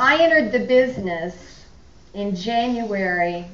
I entered the business in January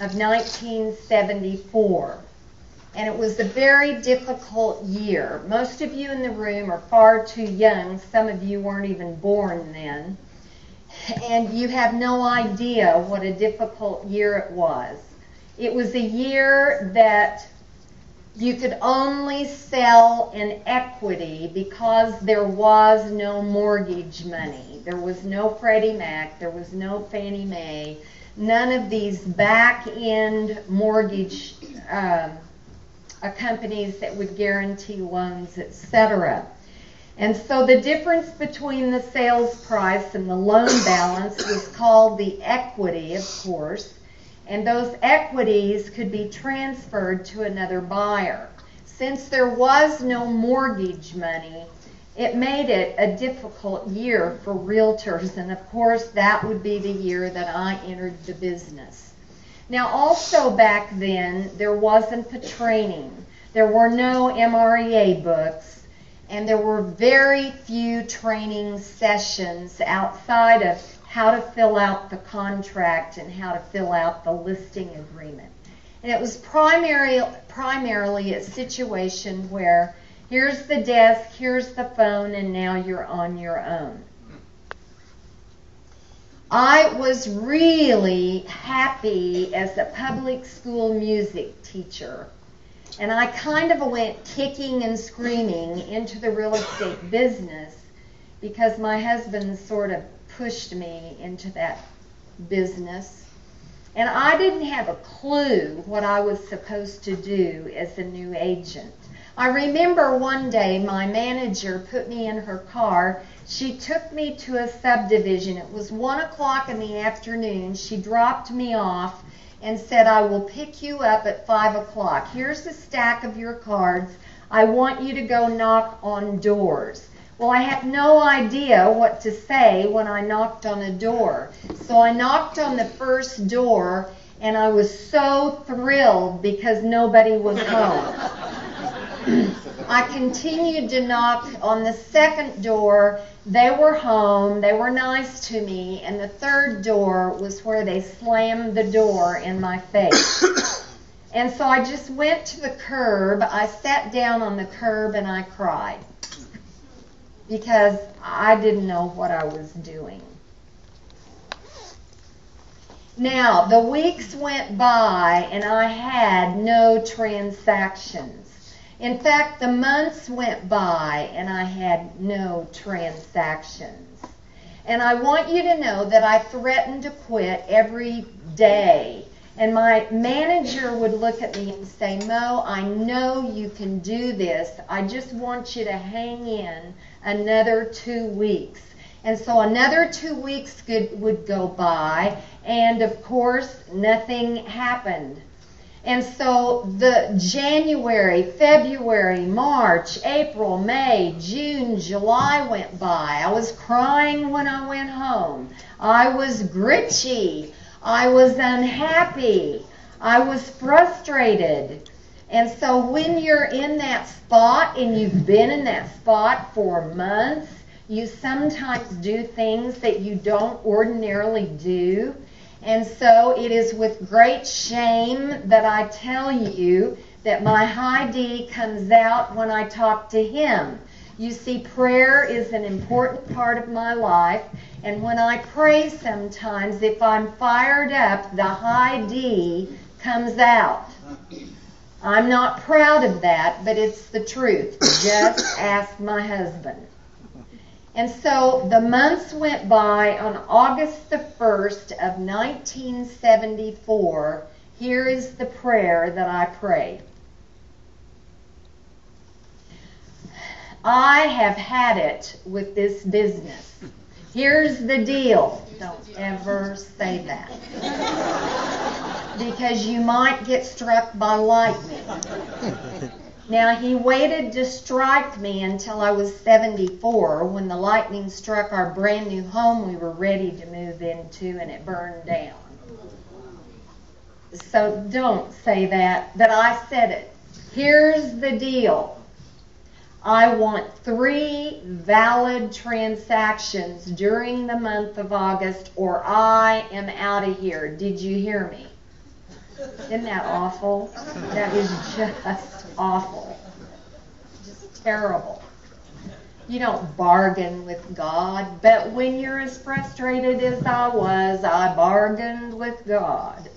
of 1974, and it was a very difficult year. Most of you in the room are far too young. Some of you weren't even born then, and you have no idea what a difficult year it was. It was a year that you could only sell in equity because there was no mortgage money. There was no Freddie Mac. There was no Fannie Mae. None of these back-end mortgage companies that would guarantee loans, etc. And so the difference between the sales price and the loan balance was called the equity, of course. And those equities could be transferred to another buyer. Since there was no mortgage money, it made it a difficult year for realtors, and of course that would be the year that I entered the business. Now also back then, there wasn't the training. There were no MREA books, and there were very few training sessions outside of how to fill out the contract and how to fill out the listing agreement. And it was primarily a situation where here's the desk, here's the phone, and now you're on your own. I was really happy as a public school music teacher, and I kind of went kicking and screaming into the real estate business because my husband sort of pushed me into that business, and I didn't have a clue what I was supposed to do as a new agent. I remember one day my manager put me in her car. She took me to a subdivision. It was 1 o'clock in the afternoon. She dropped me off and said, I will pick you up at 5 o'clock. Here's a stack of your cards. I want you to go knock on doors. Well, I had no idea what to say when I knocked on a door. So I knocked on the first door, and I was so thrilled because nobody was home. I continued to knock on the second door. They were home. They were nice to me. And the third door was where they slammed the door in my face. And so I just went to the curb. I sat down on the curb and I cried, because I didn't know what I was doing. Now, the weeks went by and I had no transactions. In fact, the months went by and I had no transactions. And I want you to know that I threatened to quit every day. And my manager would look at me and say, Mo, I know you can do this. I just want you to hang in another 2 weeks. And so another 2 weeks would go by, and of course, nothing happened. And so the January, February, March, April, May, June, July went by. I was crying when I went home. I was gritchy. I was unhappy. I was frustrated. And so when you're in that spot and you've been in that spot for months, you sometimes do things that you don't ordinarily do. And so it is with great shame that I tell you that my high D comes out when I talk to him. You see, prayer is an important part of my life, and when I pray sometimes, if I'm fired up, the high D comes out. I'm not proud of that, but it's the truth. Just ask my husband. And so the months went by. On August the 1st of 1974, here is the prayer that I prayed. I have had it with this business. Here's the deal. Don't ever say that, because you might get struck by lightning. Now, he waited to strike me until I was 74, when the lightning struck our brand new home we were ready to move into, and it burned down. So don't say that, but I said it. Here's the deal. I want 3 valid transactions during the month of August or I am out of here. Did you hear me? Isn't that awful? That is just awful. Just terrible. You don't bargain with God, but when you're as frustrated as I was, I bargained with God.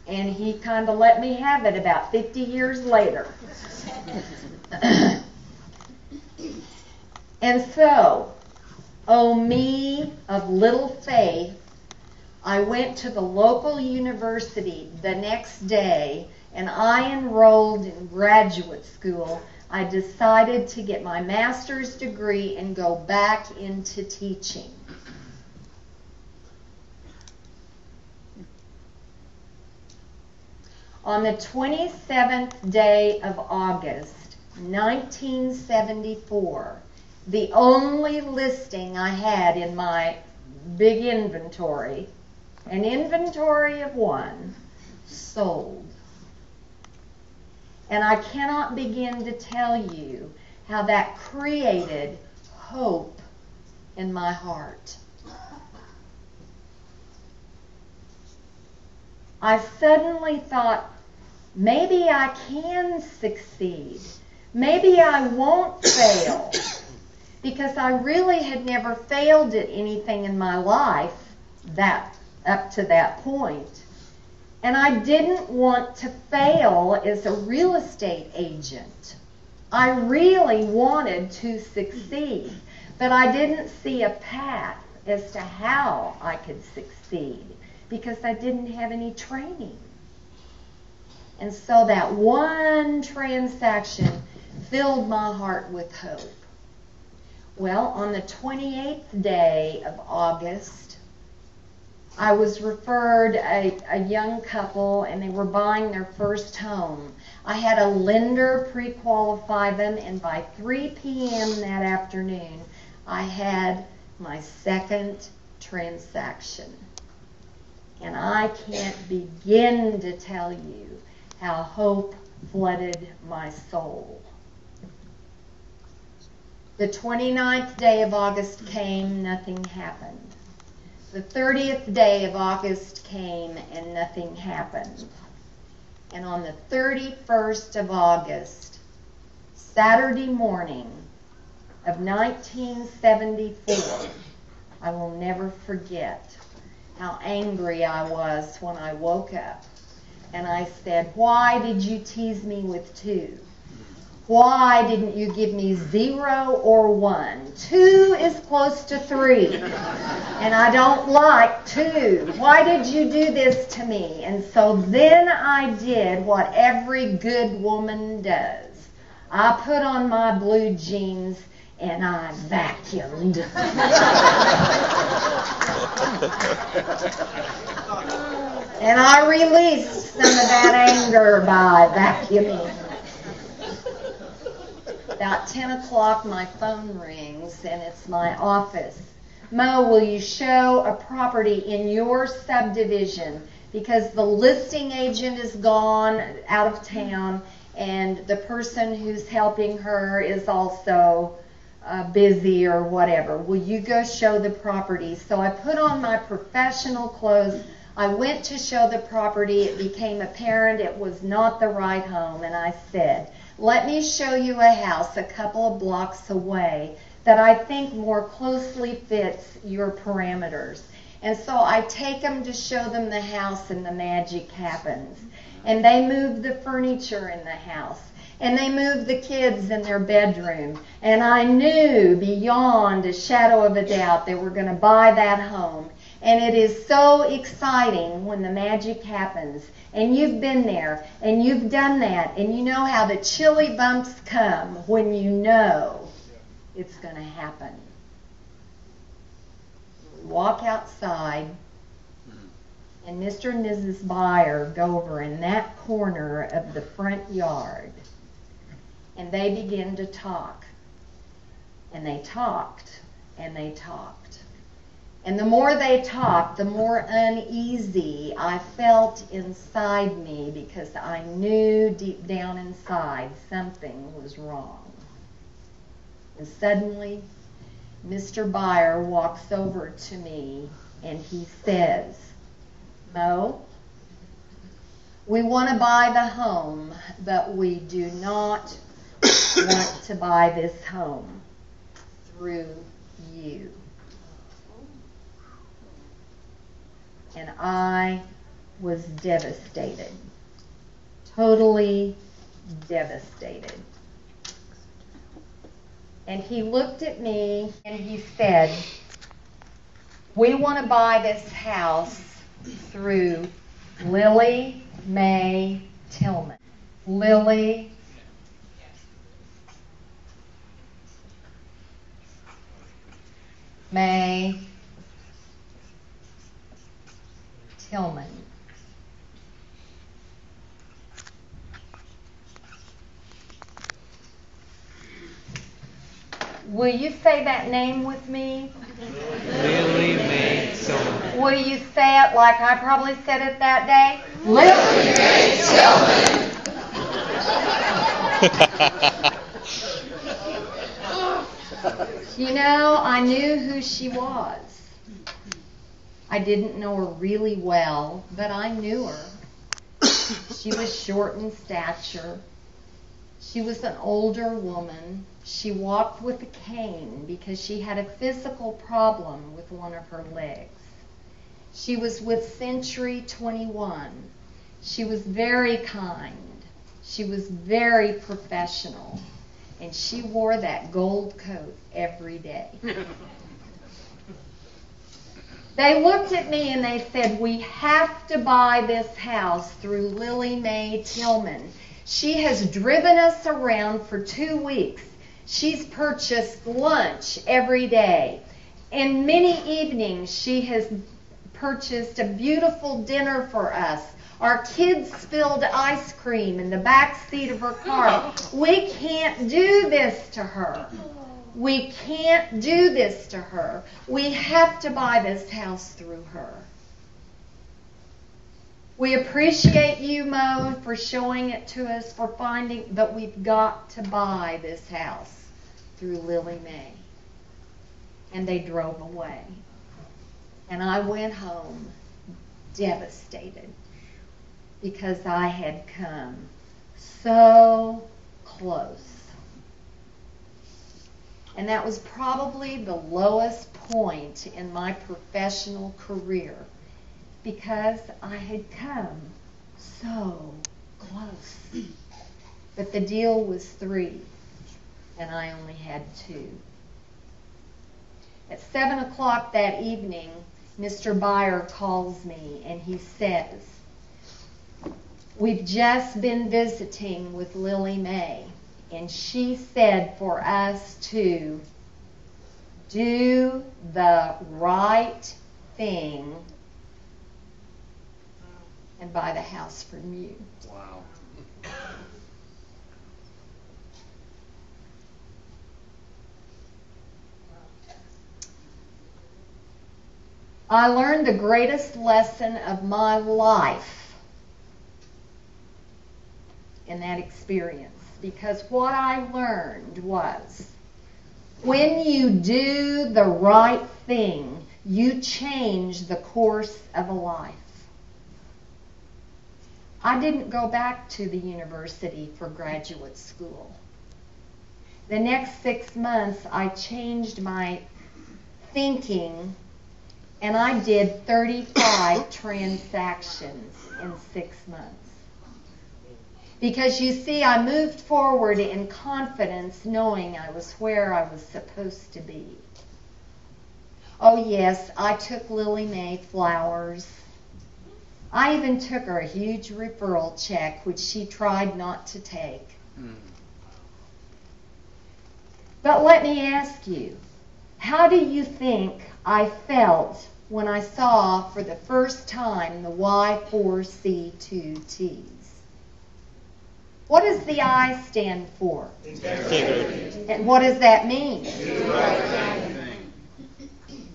And he kind of let me have it about 50 years later. And so, oh me of little faith, I went to the local university the next day and I enrolled in graduate school. I decided to get my master's degree and go back into teaching. On the 27th day of August, 1974, the only listing I had in my big inventory, an inventory of 1, sold. And I cannot begin to tell you how that created hope in my heart. I suddenly thought, maybe I can succeed. Maybe I won't fail. Because I really had never failed at anything in my life up to that point. And I didn't want to fail as a real estate agent. I really wanted to succeed, but I didn't see a path as to how I could succeed because I didn't have any training. And so that one transaction filled my heart with hope. Well, on the 28th day of August, I was referred a young couple, and they were buying their first home. I had a lender pre-qualify them, and by 3 p.m. that afternoon, I had my second transaction. And I can't begin to tell you how hope flooded my soul. The 29th day of August came, nothing happened. The 30th day of August came and nothing happened. And on the 31st of August, Saturday morning of 1974, I will never forget how angry I was when I woke up. And I said, why did you tease me with 2? Why didn't you give me 0 or 1? 2 is close to 3. And I don't like 2. Why did you do this to me? And so then I did what every good woman does. I put on my blue jeans and I vacuumed. And I released some of that anger by vacuuming. About 10 o'clock, my phone rings, and it's my office. Mo, will you show a property in your subdivision? Because the listing agent is gone, out of town, and the person who's helping her is also busy or whatever. Will you go show the property? So I put on my professional clothes. I went to show the property. It became apparent it was not the right home, and I said, let me show you a house a couple of blocks away that I think more closely fits your parameters. And so I take them to show them the house, and the magic happens. And they move the furniture in the house. And they moved the kids in their bedroom. And I knew beyond a shadow of a doubt they were going to buy that home. And it is so exciting when the magic happens. And you've been there, and you've done that, and you know how the chilly bumps come when you know it's going to happen. We walk outside, and Mr. and Mrs. Buyer go over in that corner of the front yard, and they begin to talk. And they talked, and they talked. And the more they talked, the more uneasy I felt inside me because I knew deep down inside something was wrong. And suddenly, Mr. Buyer walks over to me and he says, Mo, we want to buy the home, but we do not want to buy this home through you. And I was devastated, totally devastated. And he looked at me and he said, we want to buy this house through Lily Mae Tillman. Lily Mae Tillman. Will you say that name with me? Lily Mae Tillman. Will you say it like I probably said it that day? Lily Mae Tillman. You know, I knew who she was. I didn't know her really well, but I knew her. She was short in stature. She was an older woman. She walked with a cane because she had a physical problem with one of her legs. She was with Century 21. She was very kind. She was very professional. And she wore that gold coat every day. They looked at me and they said, we have to buy this house through Lily Mae Tillman. She has driven us around for 2 weeks. She's purchased lunch every day. In many evenings, she has purchased a beautiful dinner for us. Our kids spilled ice cream in the back seat of her car. We can't do this to her. We can't do this to her. We have to buy this house through her. We appreciate you, Mo, for showing it to us, for finding, but we've got to buy this house through Lily Mae. And they drove away. And I went home devastated because I had come so close. And that was probably the lowest point in my professional career because I had come so close. But the deal was 3, and I only had 2. At 7 o'clock that evening, Mr. Buyer calls me and he says, we've just been visiting with Lily Mae, and she said for us to do the right thing and buy the house from you. Wow. I learned the greatest lesson of my life in that experience, because what I learned was when you do the right thing, you change the course of a life. I didn't go back to the university for graduate school. The next 6 months, I changed my thinking, and I did 35 transactions in 6 months. Because you see, I moved forward in confidence, knowing I was where I was supposed to be. Oh yes, I took Lily Mae flowers. I even took her a huge referral check, which she tried not to take. But let me ask you, how do you think I felt when I saw for the first time the Y4C2Ts? What does the I stand for? Integrity. And what does that mean? Do the right thing.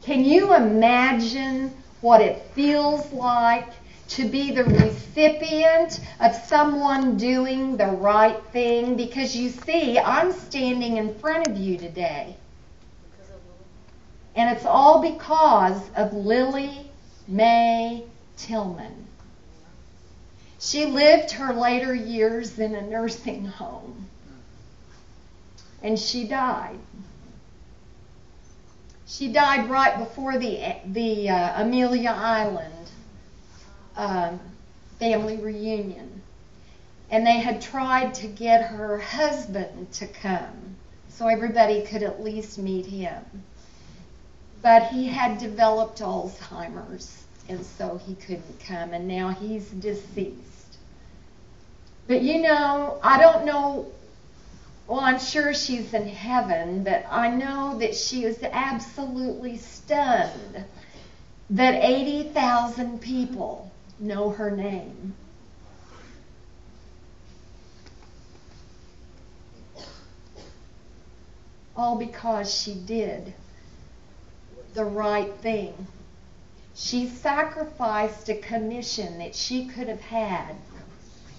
Can you imagine what it feels like to be the recipient of someone doing the right thing? Because you see, I'm standing in front of you today. And it's all because of Lily Mae Tillman. She lived her later years in a nursing home. And she died. She died right before the Amelia Island family reunion. And they had tried to get her husband to come so everybody could at least meet him. But he had developed Alzheimer's, and so he couldn't come, and now he's deceased. But you know, I don't know, well, I'm sure she's in heaven, but I know that she is absolutely stunned that 80,000 people know her name. All because she did the right thing. She sacrificed a commission that she could have had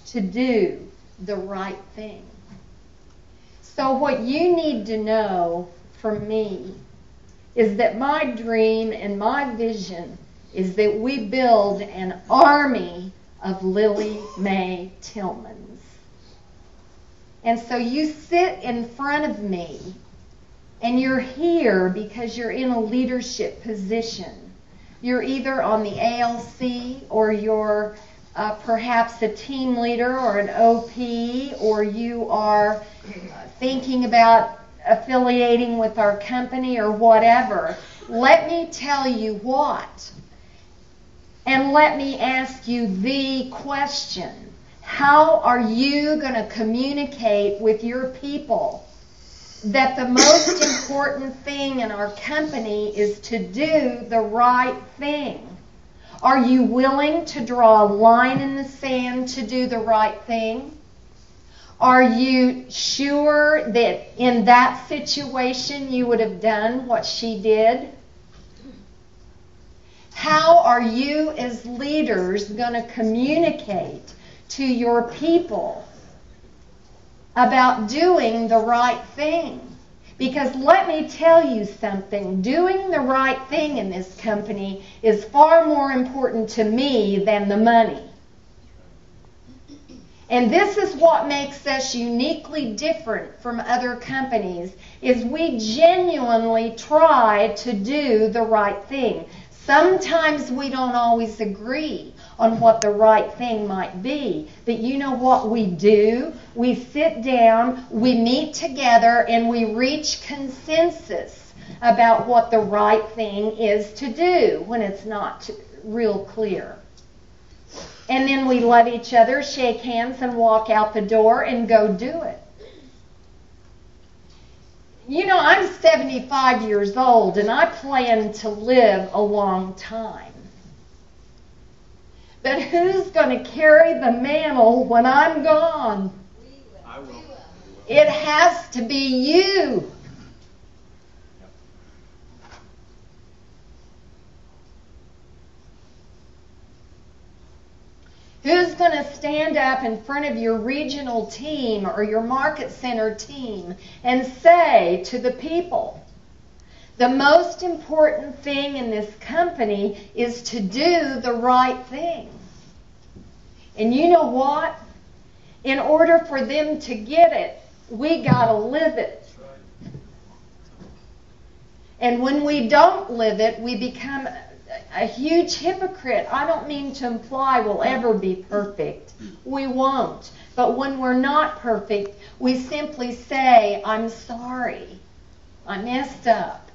to do the right thing. So what you need to know from me is that my dream and my vision is that we build an army of Lily Mae Tillmans. And so you sit in front of me, and you're here because you're in a leadership position. You're either on the ALC, or you're perhaps a team leader or an OP, or you are thinking about affiliating with our company or whatever. Let me tell you what. And let me ask you the question. How are you going to communicate with your people that the most important thing in our company is to do the right thing? Are you willing to draw a line in the sand to do the right thing? Are you sure that in that situation you would have done what she did? How are you as leaders going to communicate to your people about doing the right thing? Because let me tell you something, doing the right thing in this company is far more important to me than the money. And this is what makes us uniquely different from other companies, is we genuinely try to do the right thing. Sometimes we don't always agree on what the right thing might be. But you know what we do? We sit down, we meet together, and we reach consensus about what the right thing is to do when it's not real clear. And then we love each other, shake hands, and walk out the door and go do it. You know, I'm 75 years old, and I plan to live a long time. But who's going to carry the mantle when I'm gone? I will. It has to be you. Who's going to stand up in front of your regional team or your market center team and say to the people, the most important thing in this company is to do the right thing? And you know what? In order for them to get it, we got to live it. And when we don't live it, we become a huge hypocrite. I don't mean to imply we'll ever be perfect. We won't. But when we're not perfect, we simply say, I'm sorry. I messed up.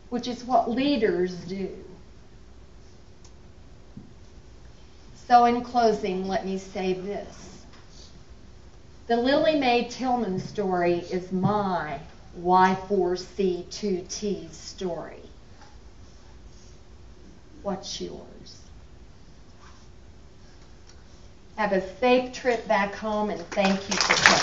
Which is what leaders do. So in closing, let me say this. The Lily Mae Tillman story is my Y4C2T story. What's yours? Have a safe trip back home, and thank you for coming.